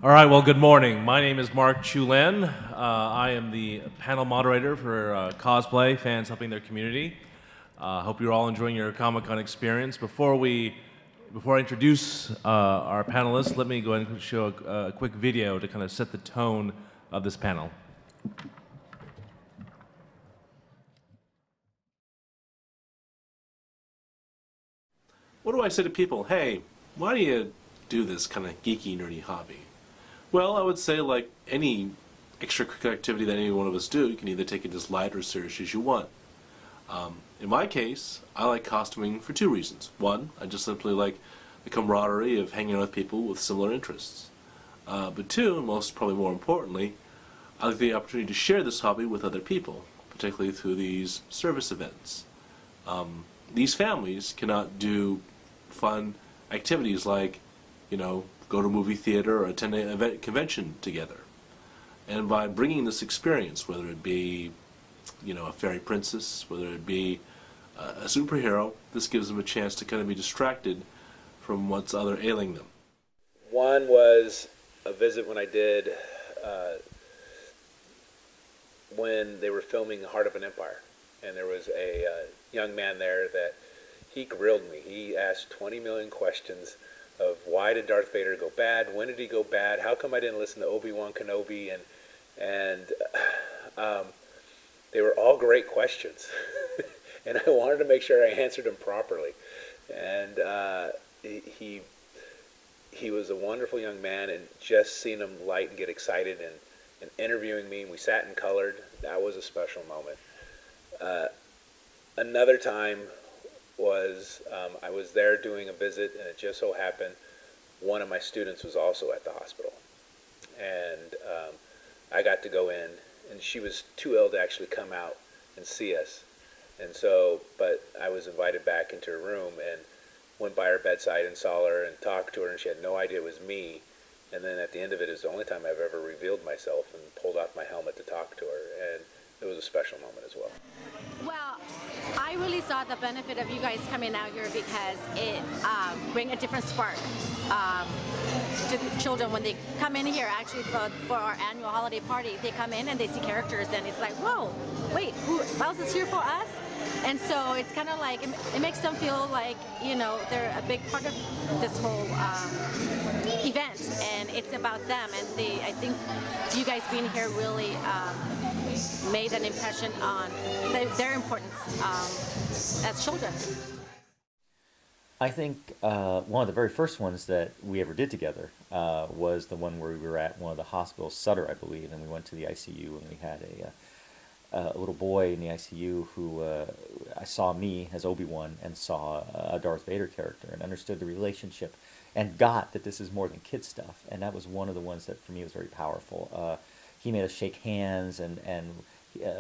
All right, well, good morning. My name is Mark Chu-Lin. I am the panel moderator for Causplay, fans helping their community. Hope you're all enjoying your Comic-Con experience. Before I introduce our panelists, let me go ahead and show a quick video to kind of set the tone of this panel. What do I say to people? Hey, why do you do this kind of geeky, nerdy hobby? Well, I would say, like any extracurricular activity that any one of us do, you can either take it as light or serious as you want. In my case, I like costuming for two reasons. One, I just simply like the camaraderie of hanging out with people with similar interests. But two, and probably more importantly, I like the opportunity to share this hobby with other people, particularly through these service events. These families cannot do fun activities like, go to a movie theater or attend an event convention together. And by bringing this experience, whether it be, a fairy princess, whether it be a superhero, this gives them a chance to kind of be distracted from what's other ailing them. One was a visit when I did when they were filming Heart of an Empire. And there was a young man there that he grilled me. He asked 20 million questions of why did Darth Vader go bad? When did he go bad? How come I didn't listen to Obi-Wan Kenobi? And they were all great questions. And I wanted to make sure I answered them properly. And he was a wonderful young man, and just seeing him light and get excited and interviewing me, and we sat and colored, that was a special moment. Another time was I was there doing a visit, and it just so happened one of my students was also at the hospital. And I got to go in, and she was too ill to actually come out and see us. And so, but I was invited back into her room and went by her bedside and saw her and talked to her, and she had no idea it was me. And then at the end of it is the only time I've ever revealed myself and pulled off my helmet to talk to her. And it was a special moment as well. Well, I really saw the benefit of you guys coming out here because it brings a different spark to the children when they come in here. Actually, for our annual holiday party, they come in and they see characters, and it's like, whoa, wait, who else is here for us? And so it's kind of like, it makes them feel like, they're a big part of this whole event, and it's about them. And I think you guys being here really made an impression on their importance as children. I think one of the very first ones that we ever did together was the one where we were at one of the hospitals, Sutter, I believe, and we went to the ICU, and we had a little boy in the ICU who I saw me as Obi-Wan and saw a Darth Vader character and understood the relationship and got that this is more than kid stuff. And that was one of the ones that for me was very powerful. He made us shake hands, and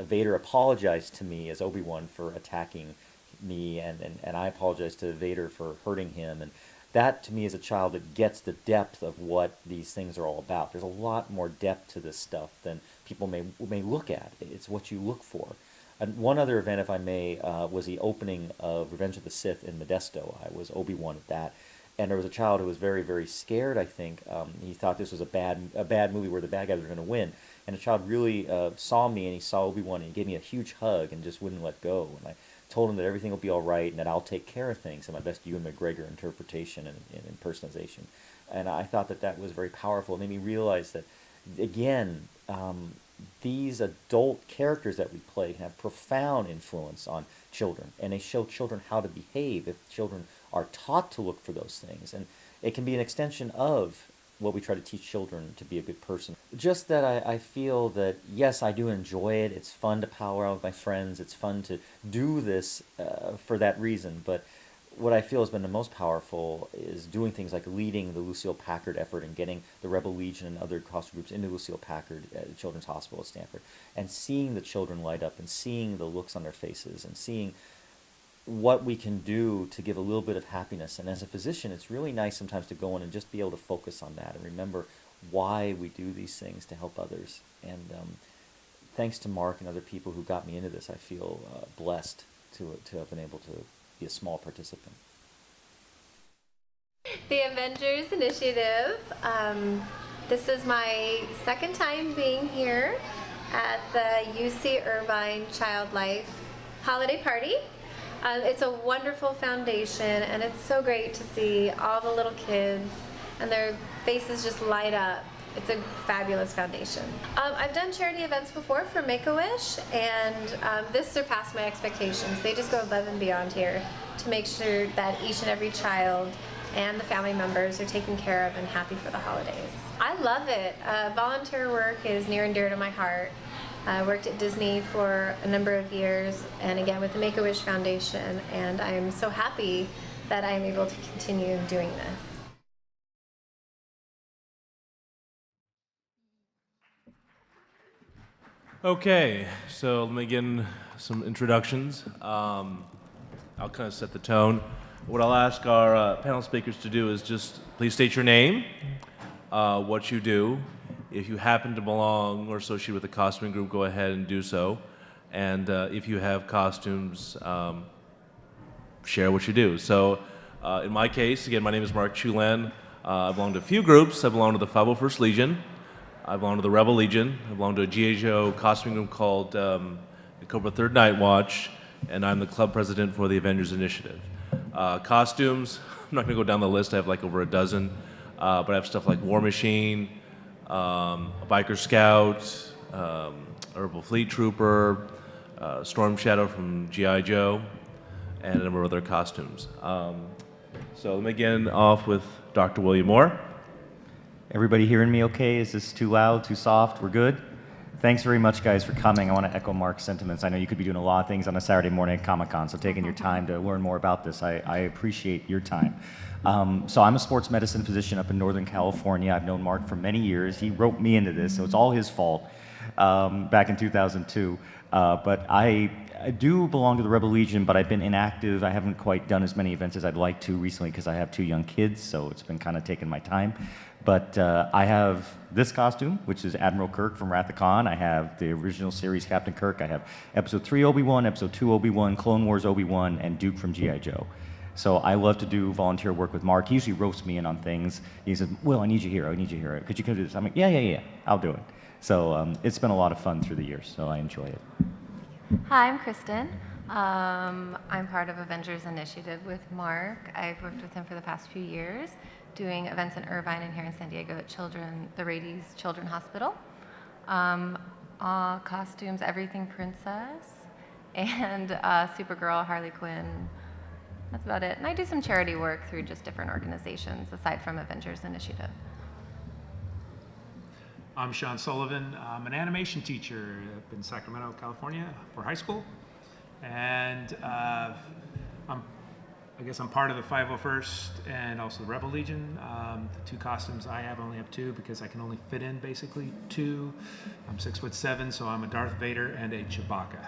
Vader apologized to me as Obi-Wan for attacking me, and I apologized to Vader for hurting him. And that to me as a child, it gets the depth of what these things are all about. There's a lot more depth to this stuff than people may look at. It's what you look for. And one other event, if I may, was the opening of Revenge of the Sith in Modesto. I was Obi-Wan at that. And there was a child who was very, very scared, I think. He thought this was a bad movie where the bad guys were going to win. And the child really saw me, and he saw Obi-Wan, and he gave me a huge hug and just wouldn't let go. And I told him that everything will be all right and that I'll take care of things, and my best Ewan McGregor interpretation and impersonation. And I thought that was very powerful. It made me realize that, again, these adult characters that we play have profound influence on children, and they show children how to behave if children are taught to look for those things. And it can be an extension of what we try to teach children to be a good person. Just that I feel that, yes, I do enjoy it. It's fun to power out with my friends. It's fun to do this for that reason. But what I feel has been the most powerful is doing things like leading the Lucille Packard effort and getting the Rebel Legion and other costume groups into Lucille Packard at Children's Hospital at Stanford, and seeing the children light up and seeing the looks on their faces and seeing what we can do to give a little bit of happiness. And as a physician, it's really nice sometimes to go in and just be able to focus on that and remember why we do these things to help others. And thanks to Mark and other people who got me into this, I feel blessed to have been able to be a small participant. The Avengers Initiative, This is my second time being here at the UC Irvine Child Life Holiday Party. It's a wonderful foundation, and it's so great to see all the little kids and their faces just light up. It's a fabulous foundation. I've done charity events before for Make-A-Wish, and this surpassed my expectations. They just go above and beyond here to make sure that each and every child and the family members are taken care of and happy for the holidays. I love it. Volunteer work is near and dear to my heart. I worked at Disney for a number of years, and again with the Make-A-Wish Foundation, and I am so happy that I am able to continue doing this. Okay, so let me begin some introductions. I'll kind of set the tone. What I'll ask our panel speakers to do is just please state your name, what you do. If you happen to belong or associate with a costuming group, go ahead and do so. And if you have costumes, share what you do. So in my case, again, my name is Mark Chu-Lin. I belong to a few groups. I belong to the 501st Legion. I belong to the Rebel Legion. I belong to a G.I. Joe costuming group called the Cobra Third Night Watch, and I'm the club president for the Avengers Initiative. Costumes, I'm not going to go down the list. I have like over a dozen, but I have stuff like War Machine, a Biker Scout, Herbal Fleet Trooper, Storm Shadow from G.I. Joe, and a number of other costumes. So let me begin off with Dr. William Moore. Everybody hearing me okay? Is this too loud, too soft? We're good? Thanks very much, guys, for coming. I want to echo Mark's sentiments. I know you could be doing a lot of things on a Saturday morning at Comic-Con, so taking your time to learn more about this, I appreciate your time. So I'm a sports medicine physician up in Northern California. I've known Mark for many years. He roped me into this, so it's all his fault back in 2002. But I do belong to the Rebel Legion, but I've been inactive. I haven't quite done as many events as I'd like to recently because I have 2 young kids, so it's been kind of taking my time. But I have this costume, which is Admiral Kirk from Wrath of Khan. I have the original series Captain Kirk. I have Episode 3 Obi-Wan, Episode 2 Obi-Wan, Clone Wars Obi-Wan, and Duke from G.I. Joe. So I love to do volunteer work with Mark. He usually roasts me in on things. He says, Will, I need you here. I need you here. Could you come do this? I'm like, yeah. I'll do it. So it's been a lot of fun through the years, so I enjoy it. Hi, I'm Kristen. I'm part of Avengers Initiative with Mark. I've worked with him for the past few years, doing events in Irvine and here in San Diego at the Rady's Children's Hospital. Costumes, everything princess, and Supergirl, Harley Quinn. That's about it. And I do some charity work through just different organizations aside from Avengers Initiative. I'm Sean Sullivan. I'm an animation teacher up in Sacramento, California for high school. And I guess I'm part of the 501st and also the Rebel Legion. The 2 costumes I only have 2 because I can only fit in basically 2. I'm 6'7", so I'm a Darth Vader and a Chewbacca.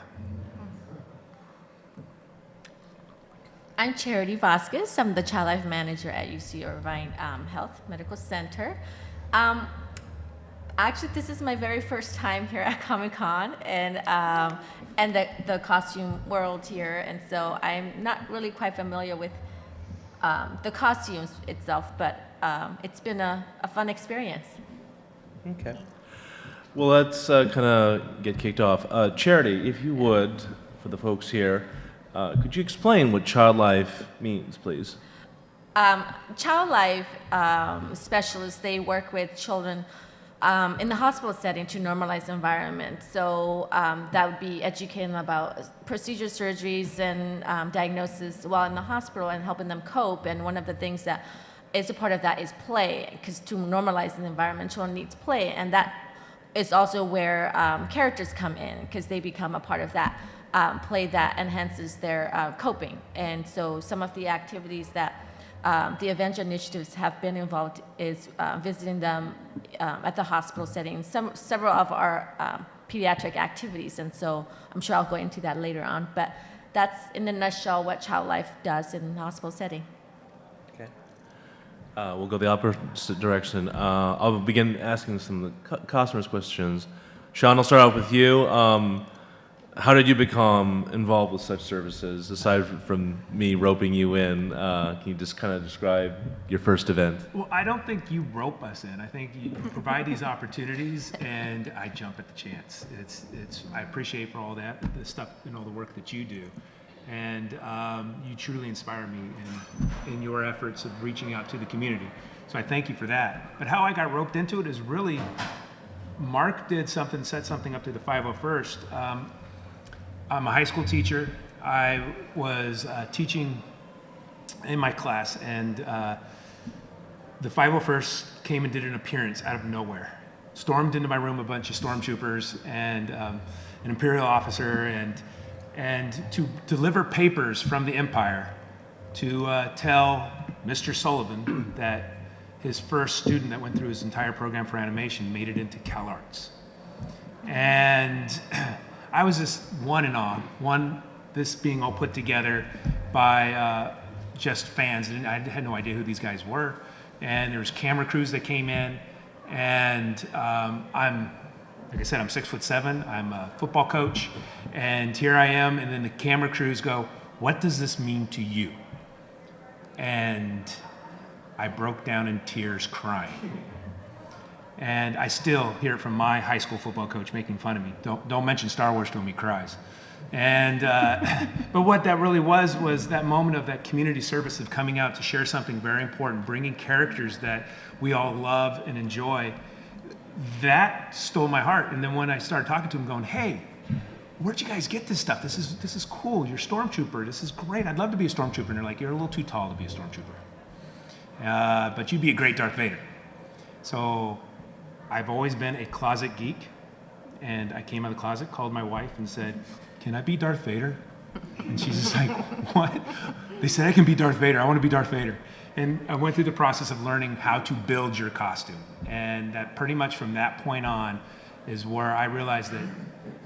I'm Charity Vasquez. I'm the Child Life Manager at UC Irvine Health Medical Center. Actually, this is my very first time here at Comic-Con and the costume world here, and so I'm not really quite familiar with the costumes itself, but it's been a fun experience. Okay. Well, let's kind of get kicked off. Charity, if you would, for the folks here, could you explain what child life means, please? Child life specialists, they work with children in the hospital setting to normalize the environment. So that would be educating them about procedure surgeries and diagnosis while in the hospital and helping them cope. And one of the things that is a part of that is play, because to normalize the environment, children needs play. And that is also where characters come in, because they become a part of that play that enhances their coping. And so some of the activities that the Avengers Initiatives have been involved is visiting them at the hospital setting, several of our pediatric activities, and so I'm sure I'll go into that later on, but that's in a nutshell what Child Life does in the hospital setting. Okay. We'll go the opposite direction. I'll begin asking some of the customers questions. Sean, I'll start out with you. how did you become involved with such services, aside from me roping you in? Can you just kind of describe your first event? Well, I don't think you rope us in. I think you provide these opportunities, and I jump at the chance. I appreciate for all that, the stuff, and all the work that you do. And you truly inspire me in your efforts of reaching out to the community. So I thank you for that. But how I got roped into it is really, Mark did something, set something up to the 501st. I'm a high school teacher. I was teaching in my class, and the 501st came and did an appearance out of nowhere. Stormed into my room a bunch of stormtroopers and an Imperial officer, and to deliver papers from the Empire to tell Mr. Sullivan that his first student that went through his entire program for animation made it into CalArts. And I was just one in awe. This being all put together by just fans. And I had no idea who these guys were. And there was camera crews that came in. And like I said, I'm 6'7". I'm a football coach. And here I am. And then the camera crews go, "What does this mean to you?" And I broke down in tears crying. And I still hear it from my high school football coach making fun of me. Don't mention Star Wars to him, he cries. And but what that really was that moment of that community service of coming out to share something very important, bringing characters that we all love and enjoy. That stole my heart. And then when I started talking to him, going, "Hey, where'd you guys get this stuff? This is cool. You're a stormtrooper. This is great. I'd love to be a stormtrooper." And they're like, "You're a little too tall to be a stormtrooper, but you'd be a great Darth Vader." So I've always been a closet geek, and I came out of the closet, called my wife, and said, "Can I be Darth Vader?" And she's just like, "What?" They said, "I can be Darth Vader. I want to be Darth Vader." And I went through the process of learning how to build your costume. And that pretty much from that point on is where I realized that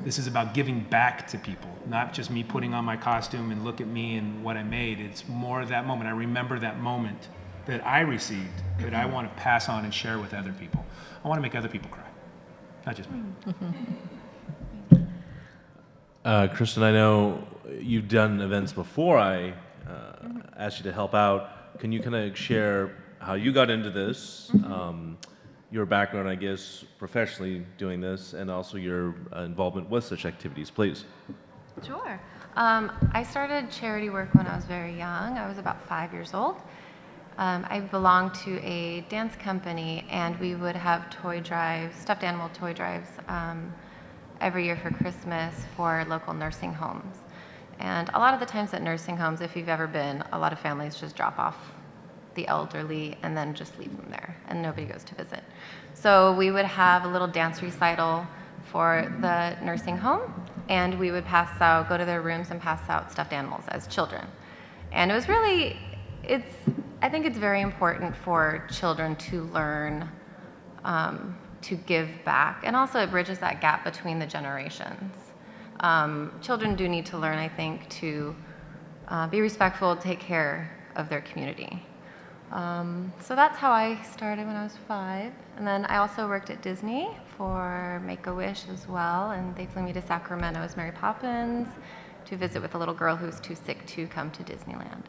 this is about giving back to people, not just me putting on my costume and look at me and what I made. It's more of that moment. I remember that moment that I received that I want to pass on and share with other people. I want to make other people cry, not just me. Kristen, I know you've done events before I asked you to help out. Can you kind of share how you got into this, your background, I guess, professionally doing this, and also your involvement with such activities, please? Sure. I started charity work when I was very young. I was about 5 years old. I belonged to a dance company, and we would have toy drives, stuffed animal toy drives, every year for Christmas for local nursing homes. And a lot of the times at nursing homes, if you've ever been, a lot of families just drop off the elderly and then just leave them there, and nobody goes to visit. So we would have a little dance recital for the nursing home, and we would go to their rooms and pass out stuffed animals as children. And it was really, I think it's very important for children to learn to give back, and also it bridges that gap between the generations. Children do need to learn, I think, to be respectful, take care of their community. So that's how I started when I was 5. And then I also worked at Disney for Make-A-Wish as well, and they flew me to Sacramento as Mary Poppins to visit with a little girl who was too sick to come to Disneyland.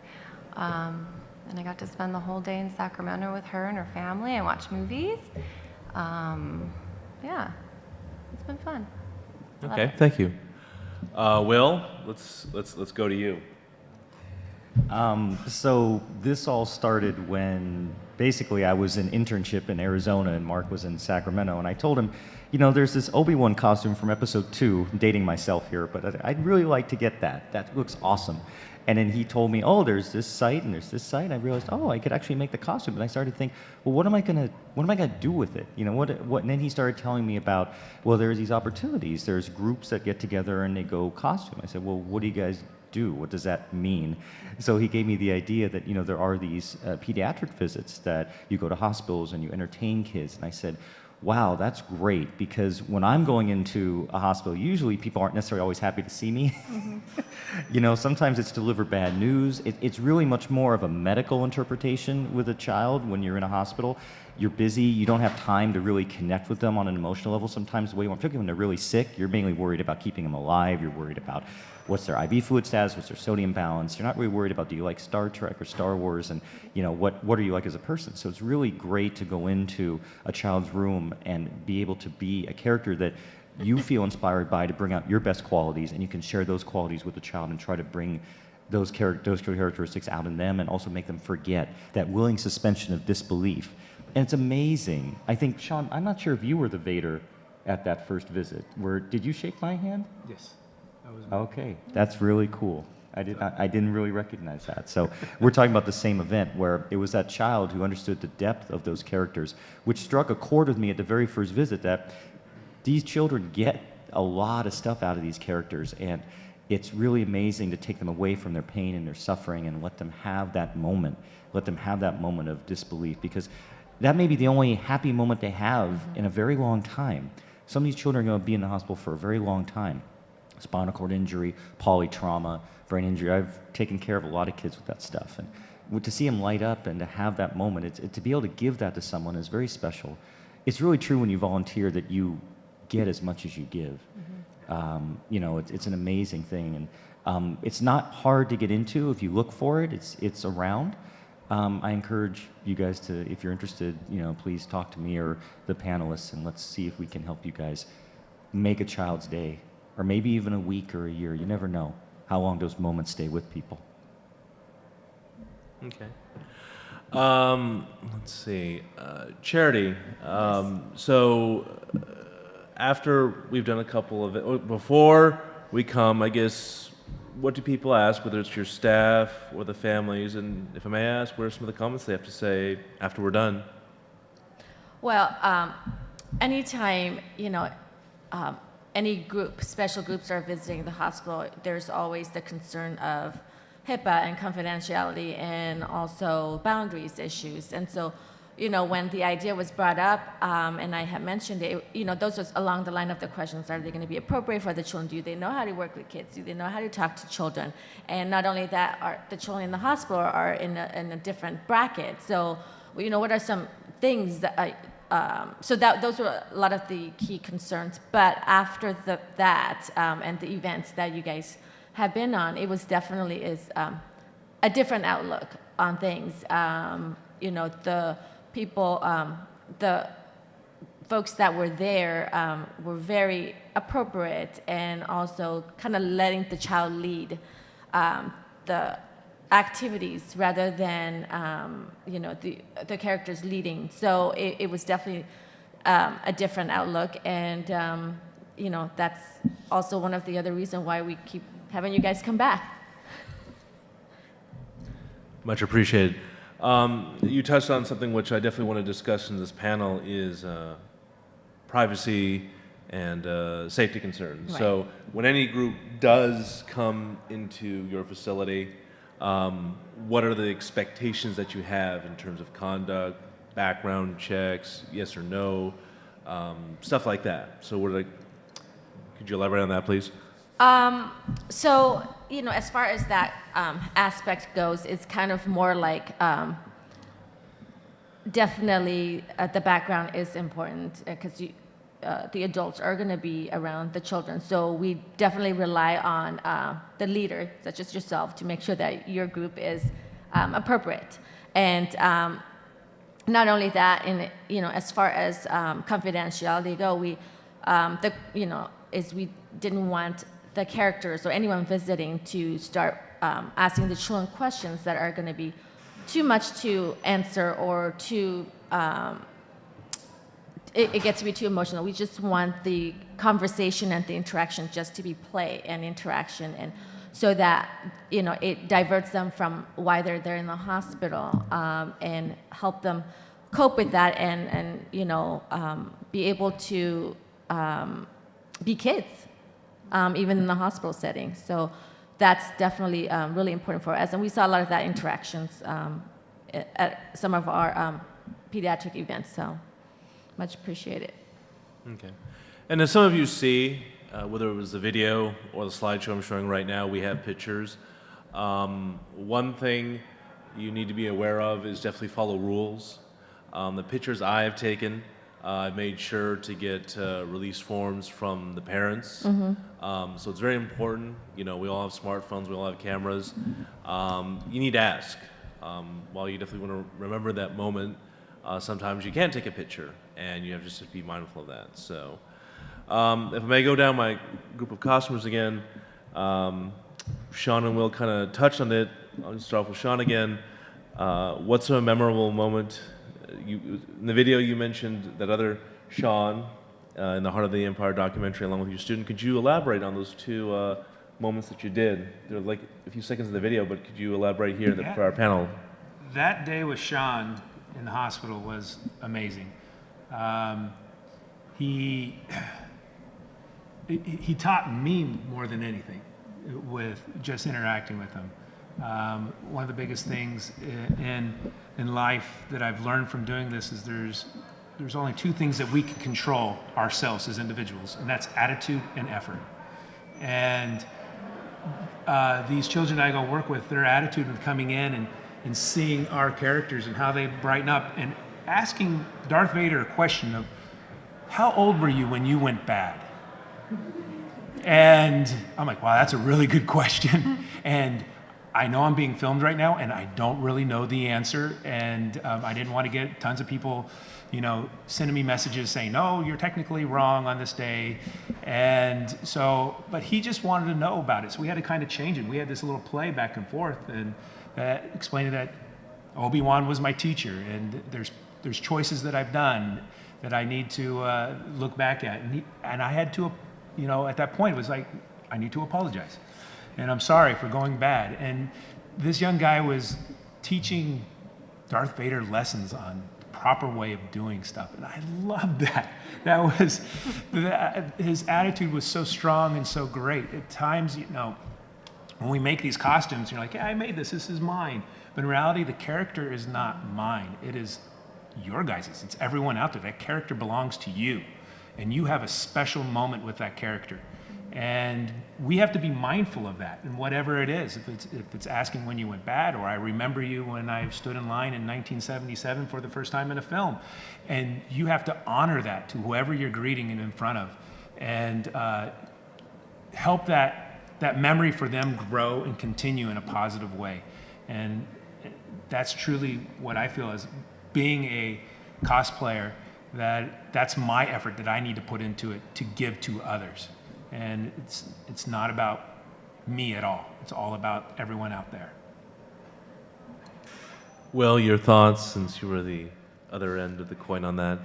And I got to spend the whole day in Sacramento with her and her family and watch movies. Yeah, it's been fun. Okay, thank you. Will, let's go to you. So this all started when basically I was in internship in Arizona and Mark was in Sacramento, and I told him, there's this Obi-Wan costume from episode 2, I'm dating myself here, but I'd really like to get that. That looks awesome. And then he told me, oh, there's this site and there's this site. And I realized, oh, I could actually make the costume. And I started to think, well, what am I gonna do with it? What? And then he started telling me about, well, there's these opportunities. There's groups that get together and they go costume. I said, well, what do you guys do? What does that mean? So he gave me the idea that, there are these pediatric visits that you go to hospitals and you entertain kids. And I said, wow, that's great, because when I'm going into a hospital, usually people aren't necessarily always happy to see me. Mm-hmm. Sometimes it's deliver bad news. It's really much more of a medical interpretation with a child when you're in a hospital. you're busy, you don't have time to really connect with them on an emotional level sometimes the way you want, particularly when they're really sick. You're mainly worried about keeping them alive, you're worried about what's their IV fluid status, what's their sodium balance. You're not really worried about, do you like Star Trek or Star Wars, and what are you like as a person. So it's really great to go into a child's room and be able to be a character that you feel inspired by, to bring out your best qualities, and you can share those qualities with the child and try to bring those characteristics out in them, and also make them forget that willing suspension of disbelief. And it's amazing. I think, Sean, I'm not sure if you were the Vader at that first visit. Did you shake my hand? Yes. That was Okay, that's really cool. I didn't really recognize that. So we're talking about the same event where it was that child who understood the depth of those characters, which struck a chord with me at the very first visit, that these children get a lot of stuff out of these characters, and it's really amazing to take them away from their pain and their suffering and let them have that moment of disbelief, because that may be the only happy moment they have in a very long time. Some of these children are going to be in the hospital for a very long time. Spinal cord injury, polytrauma, brain injury. I've taken care of a lot of kids with that stuff. And to see them light up and to have that moment, to be able to give that to someone is very special. It's really true when you volunteer that you get as much as you give. It's an amazing thing. And it's not hard to get into if you look for it. It's around. I encourage you guys to, if you're interested, please talk to me or the panelists, and let's see if we can help you guys make a child's day, or maybe even a week or a year. You never know how long those moments stay with people. Okay. Let's see. Charity. After we've done a couple of it, before we come, I guess, what do people ask, whether it's your staff or the families? And if I may ask, what are some of the comments they have to say after we're done? Well, anytime, any group, special groups are visiting the hospital, there's always the concern of HIPAA and confidentiality and also boundaries issues. And so, when the idea was brought up, and I had mentioned it, those was along the line of the questions: are they going to be appropriate for the children? Do they know how to work with kids? Do they know how to talk to children? And not only that, the children in the hospital are in a different bracket. So, what are some things that those were a lot of the key concerns. But after that and the events that you guys have been on, it was definitely a different outlook on things. The people, the folks that were there were very appropriate, and also kind of letting the child lead the activities rather than the characters leading. So it was definitely a different outlook, and that's also one of the other reasons why we keep having you guys come back. Much appreciated. You touched on something which I definitely want to discuss in this panel is privacy and safety concerns. Right. So when any group does come into your facility, what are the expectations that you have in terms of conduct, background checks, yes or no, stuff like that? So could you elaborate on that, please? So, as far as that aspect goes, it's kind of more like definitely the background is important, because the adults are going to be around the children. So we definitely rely on the leader, such as yourself, to make sure that your group is appropriate. And not only that, as far as confidentiality go, we didn't want the characters or anyone visiting to start asking the children questions that are going to be too much to answer, or too it gets to be too emotional. We just want the conversation and the interaction just to be play and interaction, and so that it diverts them from why they're there in the hospital, and help them cope with that, and be able to be kids, even in the hospital setting. So that's definitely really important for us, and we saw a lot of that interactions at some of our pediatric events. So much appreciated. Okay. And as some of you see, whether it was the video or the slideshow I'm showing right now, we have pictures. One thing you need to be aware of is definitely follow rules. The pictures I have taken, I've made sure to get release forms from the parents. So it's very important. You know, we all have smartphones, we all have cameras. You need to ask. While you definitely want to remember that moment, sometimes you can take a picture, and you have just to be mindful of that. So if I may go down my group of costumers again, Sean and Will kind of touched on it. I'll just start off with Sean again. What's a memorable moment? In the video, you mentioned that other Sean in the Heart of the Empire documentary along with your student. Could you elaborate on those two moments that you did? They're like a few seconds in the video, but could you elaborate here for our panel? That day with Sean in the hospital was amazing. He taught me more than anything with just interacting with him. One of the biggest things in life that I've learned from doing this is there's only two things that we can control ourselves as individuals, and that's attitude and effort. And these children I go work with, their attitude with coming in and seeing our characters and how they brighten up, and asking Darth Vader a question of, how old were you when you went bad? And I'm like, wow, that's a really good question. And I know I'm being filmed right now, and I don't really know the answer. And I didn't want to get tons of people, you know, sending me messages saying, no, you're technically wrong on this day. And so, but he just wanted to know about it. So we had to kind of change it. We had this little play back and forth, and explaining that Obi-Wan was my teacher, and there's choices that I've done that I need to look back at. And I had to, you know, at that point, it was like, I need to apologize. And I'm sorry for going bad. And this young guy was teaching Darth Vader lessons on the proper way of doing stuff. And I loved that. His attitude was so strong and so great. At times, you know, when we make these costumes, you're like, yeah, I made this is mine. But in reality, the character is not mine. It is your guys's. It's everyone out there. That character belongs to you. And you have a special moment with that character. And we have to be mindful of that, and whatever it is, if it's asking when you went bad, or I remember you when I stood in line in 1977 for the first time in a film, and you have to honor that to whoever you're greeting and in front of, and help that memory for them grow and continue in a positive way. And that's truly what I feel as being a cosplayer, that's my effort that I need to put into it to give to others. And it's not about me at all. It's all about everyone out there. Well, your thoughts, since you were the other end of the coin on that?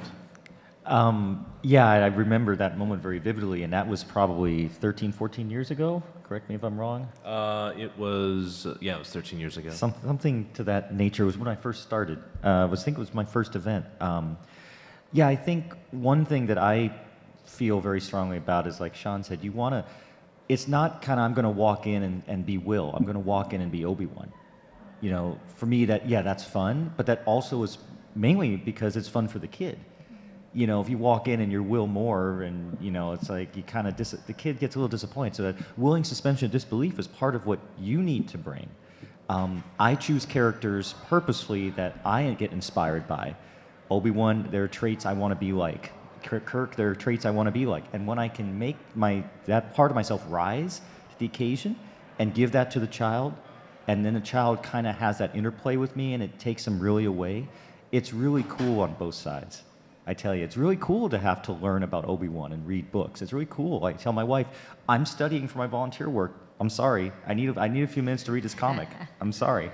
Yeah, I remember that moment very vividly, and that was probably 13, 14 years ago. Correct me if I'm wrong. It was 13 years ago. Something to that nature. It was when I first started. I think it was my first event. Yeah, I think one thing that I feel very strongly about is, like Sean said, it's not kind of, I'm going to walk in and be Will. I'm going to walk in and be Obi-Wan. You know, for me, that's fun, but that also is mainly because it's fun for the kid. You know, if you walk in and you're Will Moore, and, you know, it's like you kind of, the kid gets a little disappointed. So that willing suspension of disbelief is part of what you need to bring. I choose characters purposefully that I get inspired by. Obi-Wan, there are traits I want to be like. Kirk, there are traits I want to be like. And when I can make that part of myself rise to the occasion and give that to the child, and then the child kind of has that interplay with me and it takes them really away, it's really cool on both sides. I tell you, it's really cool to have to learn about Obi-Wan and read books. It's really cool. I tell my wife, I'm studying for my volunteer work. I'm sorry. I need a few minutes to read this comic. I'm sorry.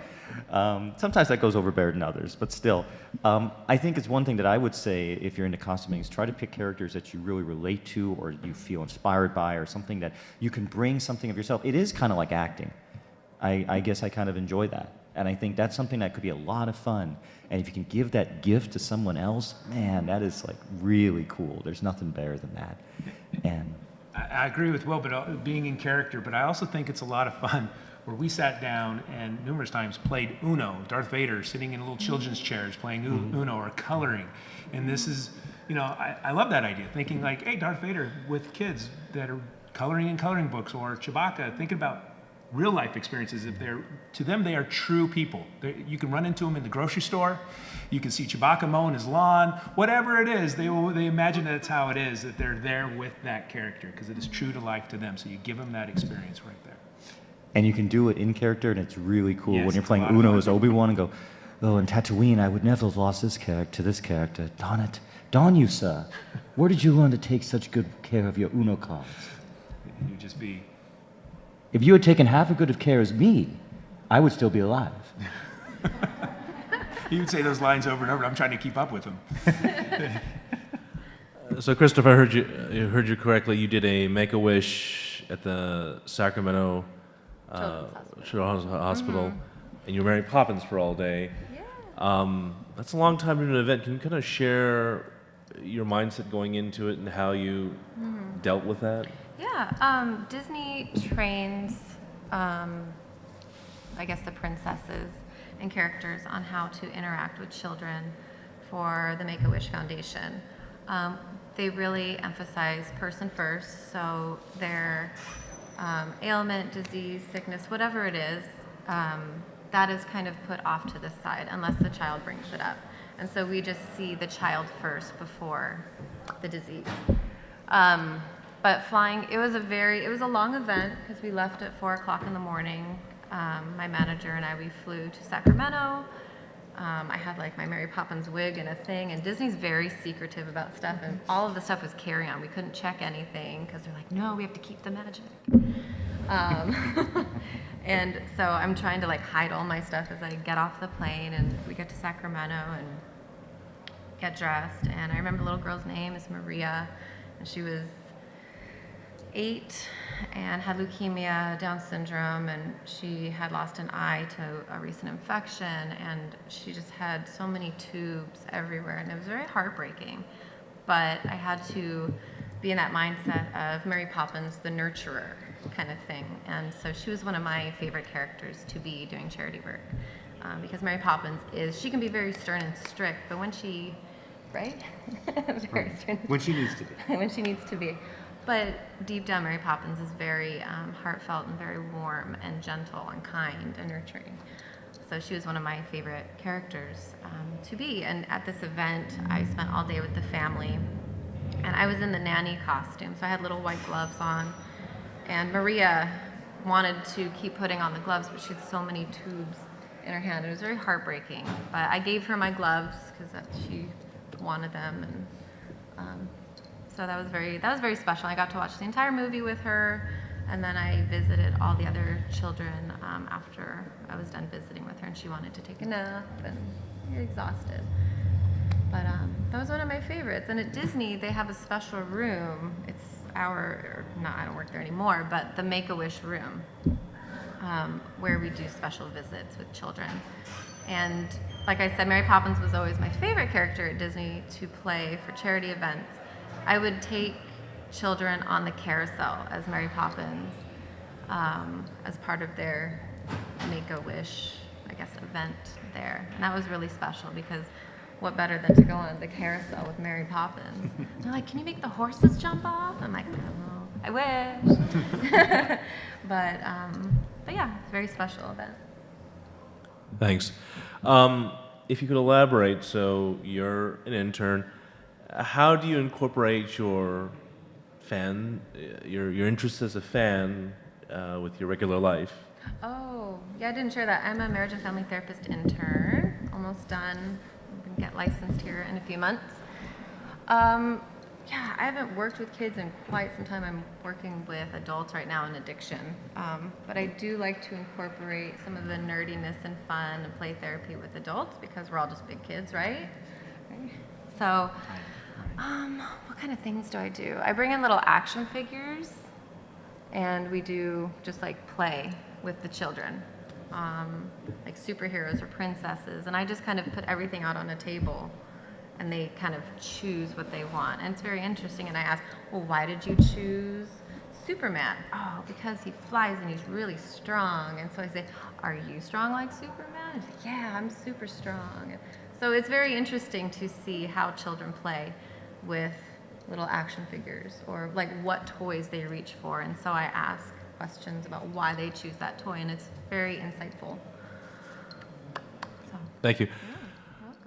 Sometimes that goes over better than others, but still. I think it's one thing that I would say, if you're into costuming, is try to pick characters that you really relate to, or you feel inspired by, or something that you can bring something of yourself. It is kind of like acting. I guess I kind of enjoy that. And I think that's something that could be a lot of fun. And if you can give that gift to someone else, man, that is like really cool. There's nothing better than that. And I agree with Will, but being in character, but I also think it's a lot of fun where we sat down and numerous times played Uno, Darth Vader sitting in little children's chairs playing Uno or coloring. And this is, you know, I love that idea, thinking like, hey, Darth Vader with kids that are coloring in coloring books, or Chewbacca, thinking about real life experiences. To them, they are true people. You can run into them in the grocery store. You can see Chewbacca mowing his lawn. Whatever it is, they imagine that's how it is, that they're there with that character because it is true to life to them. So you give them that experience right there. And you can do it in character, and it's really cool Yes, when you're it's playing a lot of Uno fun. as Obi-Wan and go, oh, in Tatooine, I would never have lost this character to this character. Darn it. Darn you, sir. Where did you learn to take such good care of your Uno cards? You just be, If you had taken half as good of care as me, I would still be alive. you would say those lines over and over. I'm trying to keep up with them. So, Christopher, I heard you correctly. You did a Make-A-Wish at the Sacramento Children's Hospital, and you were Mary Poppins for all day. Yeah. That's a long time to do an event. Can you kind of share your mindset going into it and how you dealt with that? Yeah, Disney trains, I guess, the princesses and characters on how to interact with children for the Make-A-Wish Foundation. They really emphasize person first, so their ailment, disease, sickness, whatever it is, that is kind of put off to the side unless the child brings it up. And so we just see the child first before the disease. But flying, it was a long event because we left at 4 o'clock in the morning. My manager and I, we flew to Sacramento. I had like my Mary Poppins wig and a thing, and Disney's very secretive about stuff, and all of the stuff was carry-on. We couldn't check anything because they're like, no, we have to keep the magic. And so I'm trying to like hide all my stuff as I get off the plane, and we get to Sacramento and get dressed. And I remember the little girl's name is Maria, and she was 8 and had leukemia, Down syndrome, and she had lost an eye to a recent infection, and she just had so many tubes everywhere, and it was very heartbreaking. But I had to be in that mindset of Mary Poppins, the nurturer kind of thing. And so she was one of my favorite characters to be doing charity work. Because Mary Poppins she can be very stern and strict, but when she, right? Very stern. When she needs to be. When she needs to be. But deep down, Mary Poppins is very heartfelt and very warm and gentle and kind and nurturing. So she was one of my favorite characters to be. And at this event, I spent all day with the family. And I was in the nanny costume, so I had little white gloves on. And Maria wanted to keep putting on the gloves, but she had so many tubes in her hand. It was very heartbreaking. But I gave her my gloves because she wanted them. And so that was very special. I got to watch the entire movie with her, and then I visited all the other children after I was done visiting with her, and she wanted to take a nap, and you're exhausted. But that was one of my favorites. And at Disney, they have a special room. It's I don't work there anymore, but the Make-A-Wish room, where we do special visits with children. And like I said, Mary Poppins was always my favorite character at Disney to play for charity events. I would take children on the carousel as Mary Poppins as part of their Make-A-Wish, I guess, event there. And that was really special because what better than to go on the carousel with Mary Poppins? They're like, can you make the horses jump off? I'm like, oh, I wish. But yeah, it's a very special event. Thanks. If you could elaborate, so you're an intern. How do you incorporate your interest as a fan with your regular life? Oh, yeah, I didn't share that. I'm a marriage and family therapist intern, almost done. I'm going to get licensed here in a few months. Yeah, I haven't worked with kids in quite some time. I'm working with adults right now in addiction. But I do like to incorporate some of the nerdiness and fun and play therapy with adults because we're all just big kids, right? So, what kind of things do? I bring in little action figures, and we do just like play with the children, like superheroes or princesses, and I just kind of put everything out on a table, and they kind of choose what they want. And it's very interesting, and I ask, well, why did you choose Superman? Oh, because he flies and he's really strong. And so I say, are you strong like Superman? He's like, yeah, I'm super strong. So it's very interesting to see how children play with little action figures or like what toys they reach for. And so I ask questions about why they choose that toy, and it's very insightful. So. Thank you.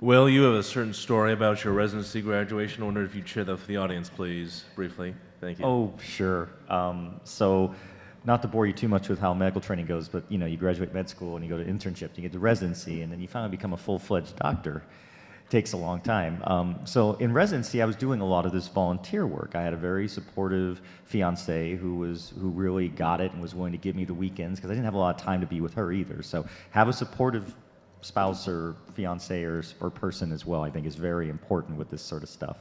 Will, you have a certain story about your residency graduation. I wonder if you'd share that with the audience, please, briefly. Thank you. Oh, sure. So, not to bore you too much with how medical training goes, but you know, you graduate med school and you go to internship, you get to residency, and then you finally become a full-fledged doctor. It takes a long time. So in residency, I was doing a lot of this volunteer work. I had a very supportive fiance who really got it and was willing to give me the weekends because I didn't have a lot of time to be with her either. So have a supportive spouse or fiance or person as well, I think, is very important with this sort of stuff.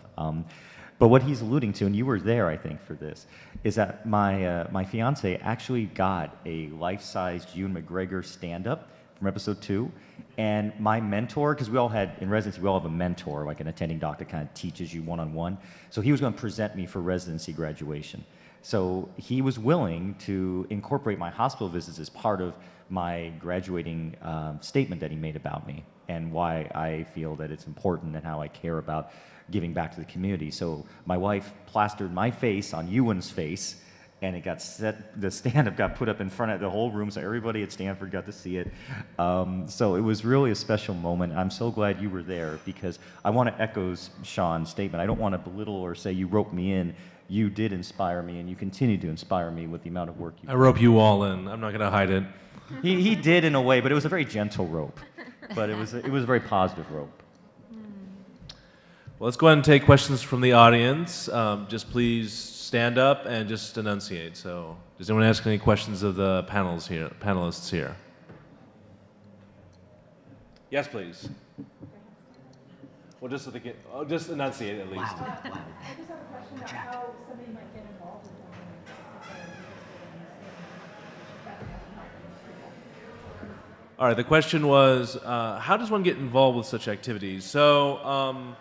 But what he's alluding to, and you were there, I think, for this, is that my fiance actually got a life-sized Ewan McGregor stand-up from episode 2, and my mentor, because we all had, in residency, we all have a mentor, like an attending doctor kind of teaches you one-on-one, so he was going to present me for residency graduation. So he was willing to incorporate my hospital visits as part of my graduating statement that he made about me and why I feel that it's important and how I care about giving back to the community. So my wife plastered my face on Ewan's face, and it got set, the stand-up got put up in front of the whole room, so everybody at Stanford got to see it. So it was really a special moment. I'm so glad you were there, because I want to echo Sean's statement. I don't want to belittle or say you roped me in. You did inspire me, and you continue to inspire me with the amount of work you do. I rope you all in. I'm not going to hide it. He did in a way, but it was a very gentle rope. But it was a very positive rope. Well, let's go ahead and take questions from the audience. Just please stand up and just enunciate. So, does anyone ask any questions of the panelists here? Yes, please. Well, just so they get, just enunciate at least. I just have a question about how somebody might get involved with something. All right, the question was, how does one get involved with such activities? So,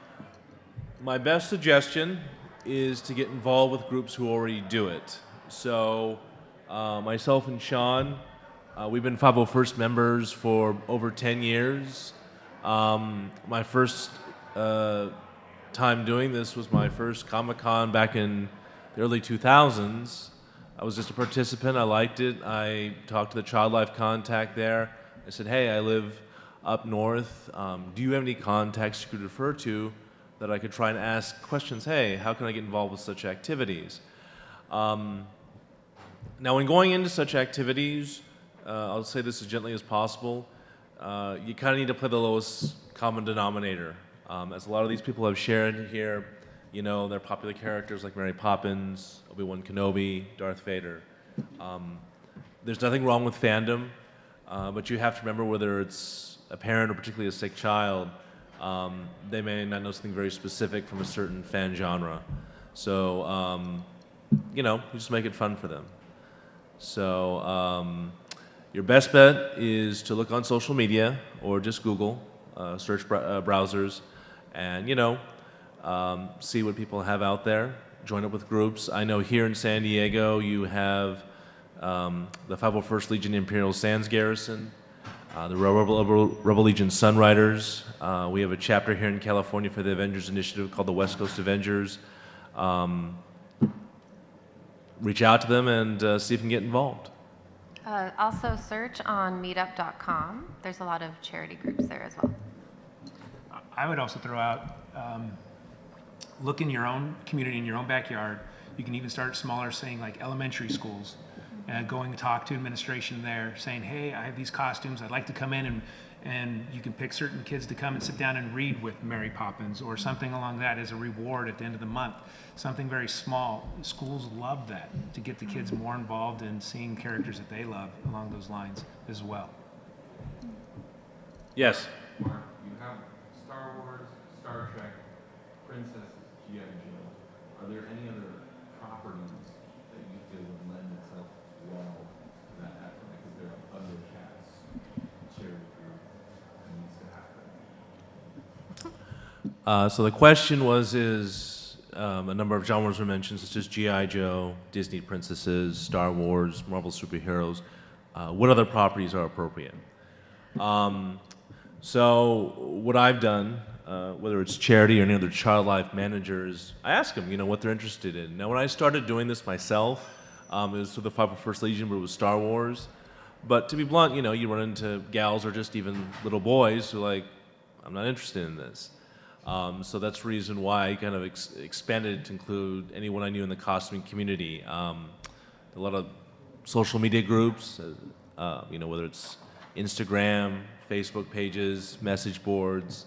my best suggestion is to get involved with groups who already do it. So, myself and Sean, we've been 501st members for over 10 years. My first time doing this was my first Comic-Con back in the early 2000s. I was just a participant. I liked it. I talked to the Child Life contact there. I said, hey, I live up north. Do you have any contacts you could refer to that I could try and ask questions? Hey, how can I get involved with such activities? Now, when going into such activities, I'll say this as gently as possible, you kind of need to play the lowest common denominator. As a lot of these people have shared here, you know, they're popular characters like Mary Poppins, Obi-Wan Kenobi, Darth Vader. There's nothing wrong with fandom, but you have to remember, whether it's a parent or particularly a sick child, they may not know something very specific from a certain fan genre. So, you know, you just make it fun for them. So, your best bet is to look on social media or just Google, search browsers, and, you know, see what people have out there. Join up with groups. I know here in San Diego you have the 501st Legion Imperial Sands Garrison, the Rebel Legion Sunriders. We have a chapter here in California for the Avengers Initiative called the West Coast Avengers. Reach out to them and see if you can get involved. Also search on meetup.com. There's a lot of charity groups there as well. I would also throw out, look in your own community, in your own backyard. You can even start smaller, saying like elementary schools, going to talk to administration there, saying, hey, I have these costumes, I'd like to come in, and you can pick certain kids to come and sit down and read with Mary Poppins or something along that as a reward at the end of the month. Something very small. Schools love that, to get the kids more involved in seeing characters that they love along those lines as well. Yes? Mark, you have Star Wars, Star Trek, Princess, G.I. Joe. Are there any other properties that you feel would lend itself well to that effort? Because there are other cats, charity group that needs to happen. So the question was, a number of genres were mentioned, such as G.I. Joe, Disney princesses, Star Wars, Marvel superheroes. What other properties are appropriate? So what I've done, whether it's charity or any other child life managers, I ask them, you know, what they're interested in. Now, when I started doing this myself, It was for the 501st Legion, but it was Star Wars. But to be blunt, you run into gals or just even little boys who are like, I'm not interested in this. So that's the reason why I kind of expanded it to include anyone I knew in the costuming community. A lot of social media groups, whether it's Instagram, Facebook pages, message boards,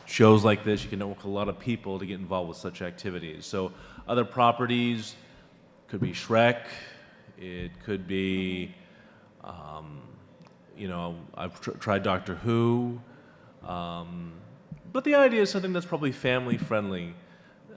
shows like this. You can know a lot of people to get involved with such activities. So other properties could be Shrek. It could be, I've tried Doctor Who. But the idea is something that's probably family friendly.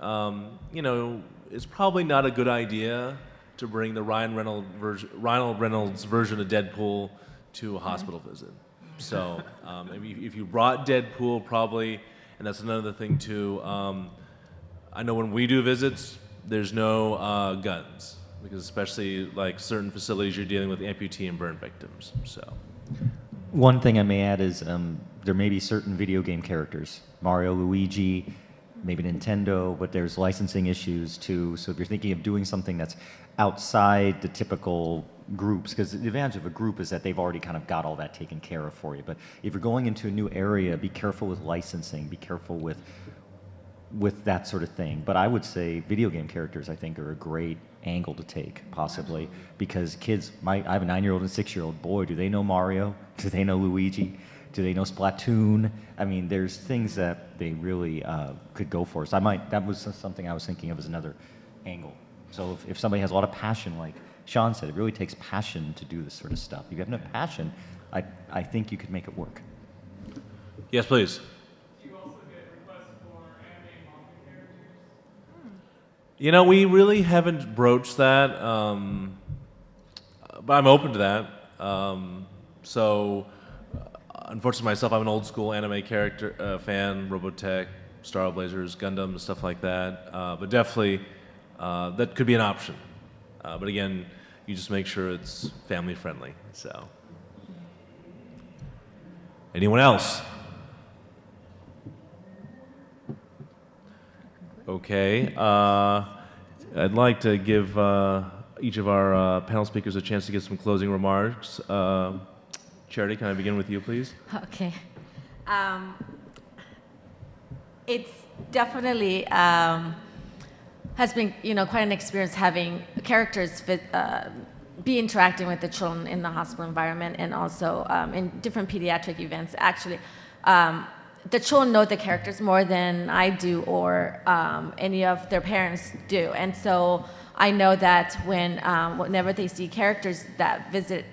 It's probably not a good idea to bring the Ryan Reynolds version of Deadpool to a hospital visit. So if you brought Deadpool, probably, and that's another thing too. I know when we do visits, there's no guns, because especially like certain facilities, you're dealing with amputee and burn victims. So. One thing I may add is there may be certain video game characters, Mario, Luigi, maybe Nintendo, but there's licensing issues too. So if you're thinking of doing something that's outside the typical groups, because the advantage of a group is that they've already kind of got all that taken care of for you. But if you're going into a new area, be careful with licensing, be careful with that sort of thing. But I would say video game characters, I think, are a great angle to take, possibly, because kids, I have a 9-year-old and a 6-year-old. Boy, do they know Mario? Do they know Luigi? Do they know Splatoon? I mean, there's things that they really could go for. So that was something I was thinking of as another angle. So if somebody has a lot of passion, like Sean said, it really takes passion to do this sort of stuff. If you have no passion, I think you could make it work. Yes, please. We really haven't broached that, but I'm open to that. Unfortunately myself, I'm an old school anime character fan, Robotech, Star Blazers, Gundam, stuff like that. But definitely, that could be an option. But again, you just make sure it's family friendly. So, anyone else? Okay, I'd like to give each of our panel speakers a chance to give some closing remarks. Charity, can I begin with you, please? Okay. It's definitely has been, quite an experience having characters be interacting with the children in the hospital environment, and also in different pediatric events. Actually, the children know the characters more than I do or any of their parents do. And so I know that whenever they see characters that visit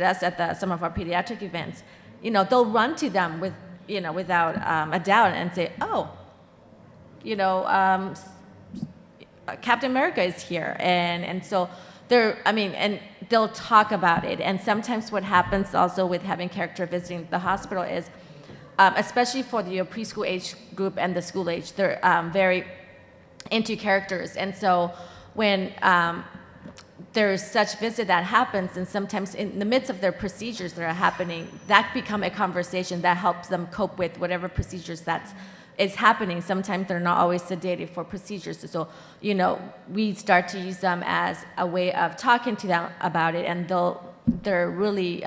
us at some of our pediatric events, they'll run to them without a doubt and say, oh, Captain America is here. And so and they'll talk about it. And sometimes what happens also with having character visiting the hospital is, especially for the preschool age group and the school age, they're very into characters. And so when there's such visit that happens, and sometimes in the midst of their procedures that are happening, that become a conversation that helps them cope with whatever procedures is happening. Sometimes they're not always sedated for procedures. So, we start to use them as a way of talking to them about it, and they're really,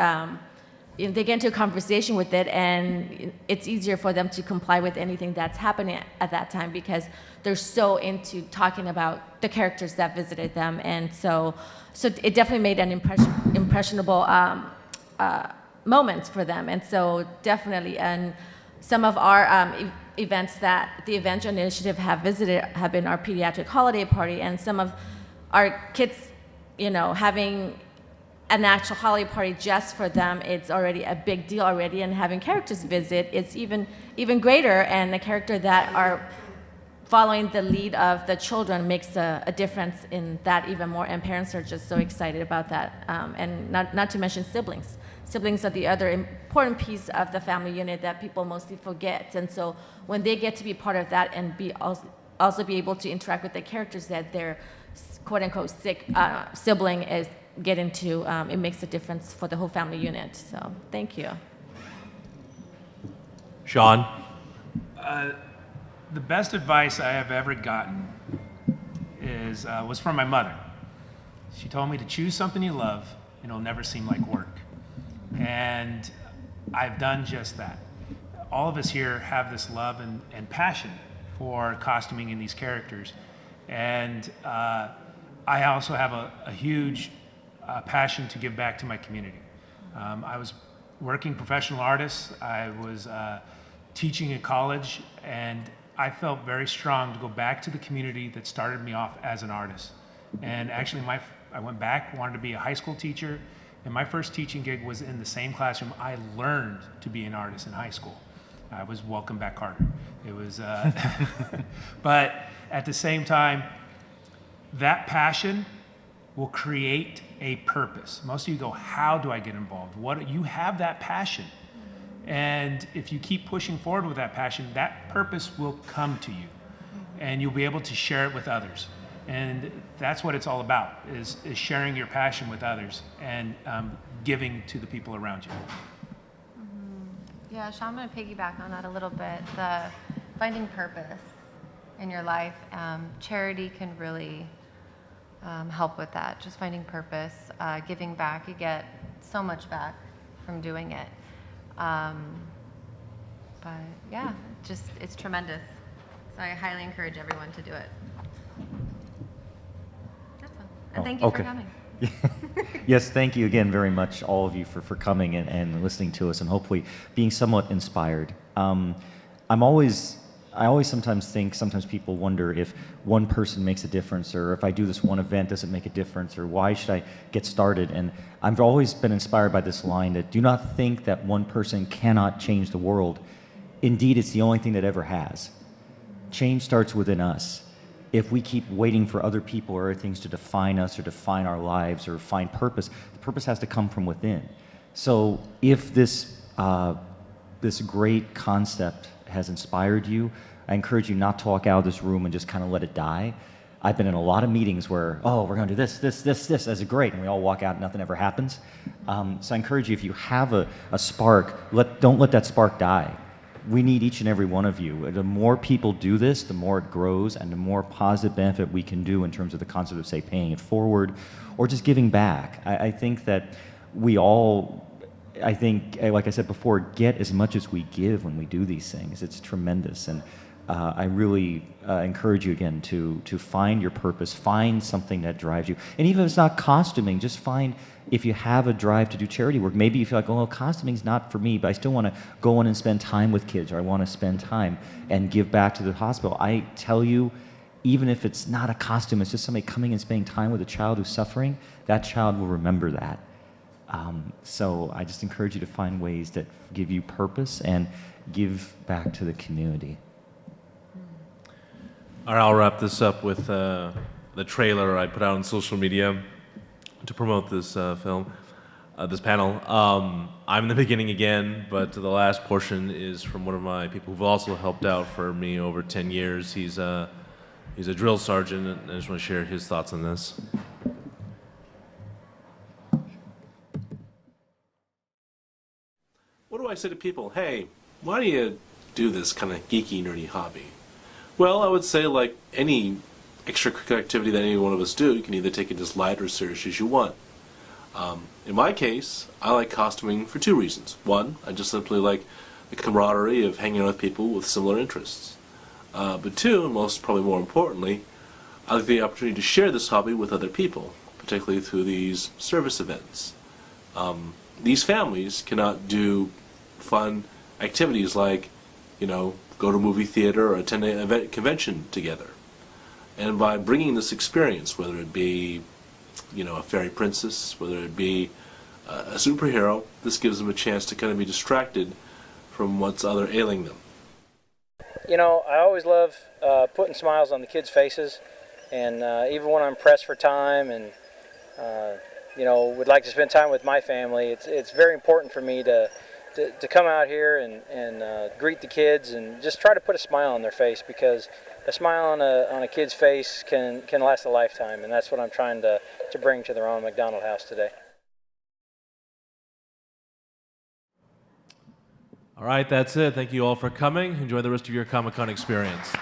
they get into a conversation with it, and it's easier for them to comply with anything that's happening at that time, because they're so into talking about the characters that visited them. And so it definitely made an impressionable moments for them. And so definitely, and some of our events that the Avengers Initiative have been our pediatric holiday party, and some of our kids, having an actual holiday party just for them, it's already a big deal already, and having characters visit is even greater, and the character that are following the lead of the children makes a difference in that even more, and parents are just so excited about that. And not to mention siblings. Siblings are the other important piece of the family unit that people mostly forget. And so when they get to be part of that and also be able to interact with the characters that their quote-unquote sick sibling is getting to, it makes a difference for the whole family unit. So thank you. Sean? The best advice I have ever gotten was from my mother. She told me to choose something you love and it'll never seem like work. And I've done just that. All of us here have this love and passion for costuming in these characters. And I also have a huge passion to give back to my community. I was working professional artist. I was teaching at college, and I felt very strong to go back to the community that started me off as an artist. And actually, I went back, wanted to be a high school teacher, and my first teaching gig was in the same classroom I learned to be an artist in high school. I was Welcome Back Carter. It was, but at the same time, that passion will create a purpose. Most of you go, how do I get involved? You have that passion. And if you keep pushing forward with that passion, that purpose will come to you. And you'll be able to share it with others. And that's what it's all about, is sharing your passion with others and giving to the people around you. Yeah, Sean, I'm going to piggyback on that a little bit. The finding purpose in your life, charity can really help with that. Just finding purpose, giving back. You get so much back from doing it. But yeah, it's tremendous. So I highly encourage everyone to do it. That's all. And thank you for coming. Yes, thank you again very much, all of you, for coming and listening to us and hopefully being somewhat inspired. I always sometimes think, sometimes people wonder if one person makes a difference, or if I do this one event, does it make a difference, or why should I get started? And I've always been inspired by this line that do not think that one person cannot change the world. Indeed, it's the only thing that ever has. Change starts within us. If we keep waiting for other people or other things to define us or define our lives or find purpose, the purpose has to come from within. So if this great concept has inspired you, I encourage you not to walk out of this room and just kind of let it die. I've been in a lot of meetings where, oh, we're going to do this, this is great, and we all walk out and nothing ever happens. So I encourage you, if you have a spark, don't let that spark die. We need each and every one of you. The more people do this, the more it grows, and the more positive benefit we can do in terms of the concept of, say, paying it forward or just giving back. I think that we all, like I said before, get as much as we give when we do these things. It's tremendous. And I really encourage you again to find your purpose, find something that drives you. And even if it's not costuming, just find, if you have a drive to do charity work, maybe you feel like, oh, costuming's not for me, but I still want to go in and spend time with kids, or I want to spend time and give back to the hospital. I tell you, even if it's not a costume, it's just somebody coming and spending time with a child who's suffering, that child will remember that. So I just encourage you to find ways that give you purpose and give back to the community. All right, I'll wrap this up with the trailer I put out on social media to promote this film, this panel. I'm in the beginning again, but the last portion is from one of my people who've also helped out for me over 10 years. He's a drill sergeant, and I just want to share his thoughts on this. What do I say to people? Hey, why do you do this kind of geeky, nerdy hobby? Well, I would say, like any extracurricular activity that any one of us do, you can either take it as light or serious as you want. In my case, I like costuming for two reasons. One, I just simply like the camaraderie of hanging out with people with similar interests. But two, and probably more importantly, I like the opportunity to share this hobby with other people, particularly through these service events. These families cannot do fun activities like, go to a movie theater or attend an event convention together. And by bringing this experience, whether it be, a fairy princess, whether it be a superhero, this gives them a chance to kind of be distracted from what's other ailing them. I always love putting smiles on the kids' faces, and even when I'm pressed for time and, would like to spend time with my family, it's very important for me to come out here and greet the kids and just try to put a smile on their face, because a smile on a kid's face can last a lifetime, and that's what I'm trying to bring to the Ronald McDonald House today. All right, that's it. Thank you all for coming. Enjoy the rest of your Comic-Con experience.